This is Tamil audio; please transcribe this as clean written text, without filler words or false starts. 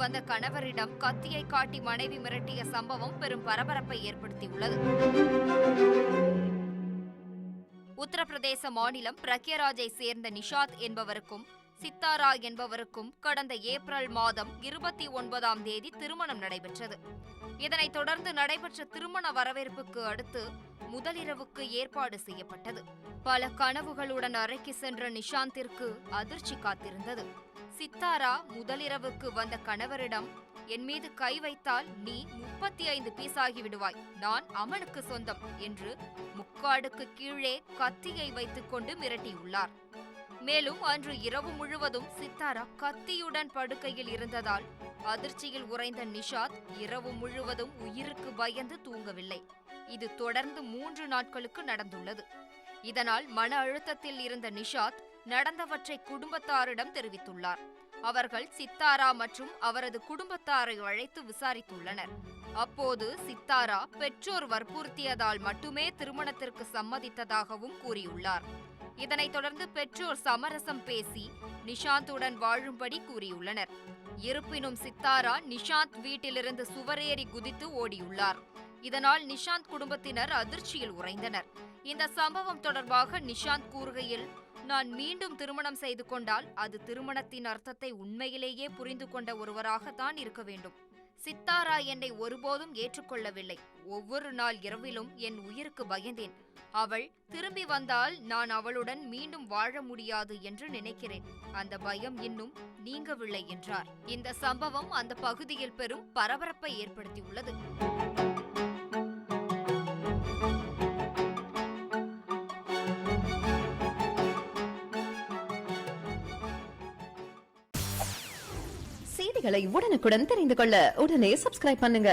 வந்த கணவரிடம் கத்தியை காட்டி மனைவி மிரட்டிய சம்பவம் பெரும் பரபரப்பை ஏற்படுத்தியுள்ளது. உத்தரப்பிரதேச மாநிலம் பிரக்யராஜை சேர்ந்த நிஷாத் என்பவருக்கும் சித்தாரா என்பவருக்கும் கடந்த ஏப்ரல் மாதம் 29ஆம் தேதி திருமணம் நடைபெற்றது. இதனைத் தொடர்ந்து நடைபெற்ற திருமண வரவேற்புக்கு அடுத்து முதலிரவுக்கு ஏற்பாடு செய்யப்பட்டது. பல கனவுகளுடன் அறைக்கு சென்ற நிஷாந்திற்கு அதிர்ச்சி காத்திருந்தது. சித்தாரா முதலிரவுக்கு வந்த கணவரிடம், என் மீது கை வைத்தால் நீ 35 பீஸாகி விடுவாய், நான் அமனுக்கு சொந்தம் என்று முக்காடுக்கு கீழே கத்தியை வைத்துக் கொண்டு மிரட்டியுள்ளார். மேலும் அன்று இரவு முழுவதும் சித்தாரா கத்தியுடன் படுக்கையில் இருந்ததால் அதிர்ச்சியில் உறைந்த நிஷாத் இரவு முழுவதும் உயிருக்கு பயந்து தூங்கவில்லை. இது தொடர்ந்து 3 நாட்களுக்கு நடந்துள்ளது. இதனால் மன அழுத்தத்தில் இருந்த நிஷாத் நடந்தவற்றை குடும்பத்தாரிடம் தெரிவித்துள்ளார். அவர்கள் சித்தாரா மற்றும் அவரது குடும்பத்தாரை அழைத்து விசாரித்துள்ளனர். அப்போது சித்தாரா பெற்றோர் வற்புறுத்தியதால் மட்டுமே திருமணத்திற்கு சம்மதித்ததாகவும் கூறியுள்ளார். இதனைத் தொடர்ந்து பெற்றோர் சமரசம் பேசி நிஷாந்துடன் வாழும்படி கூறியுள்ளனர். இருப்பினும் சித்தாரா நிஷாந்த் வீட்டிலிருந்து சுவரேறி குதித்து ஓடியுள்ளார். இதனால் நிஷாந்த் குடும்பத்தினர் அதிர்ச்சியில் உறைந்தனர். இந்த சம்பவம் தொடர்பாக நிஷாந்த் கூறுகையில், நான் மீண்டும் திருமணம் செய்து கொண்டால் அது திருமணத்தின் அர்த்தத்தை உண்மையிலேயே புரிந்து கொண்ட ஒருவராகத்தான் இருக்க வேண்டும். சித்தாரா என்னை ஒருபோதும் ஏற்றுக்கொள்ளவில்லை. ஒவ்வொரு நாள் இரவிலும் என் உயிருக்கு பயந்தேன். அவள் திரும்பி வந்தால் நான் அவளுடன் மீண்டும் வாழ முடியாது என்று நினைக்கிறேன். அந்த பயம் இன்னும் நீங்கவில்லை என்றார். இந்த சம்பவம் அந்த பகுதியில் பெரும் பரபரப்பை ஏற்படுத்தியுள்ளது. செய்திகளை உடனுக்குடன் தெரிந்து கொள்ள உடனே சப்ஸ்கிரைப் பண்ணுங்க.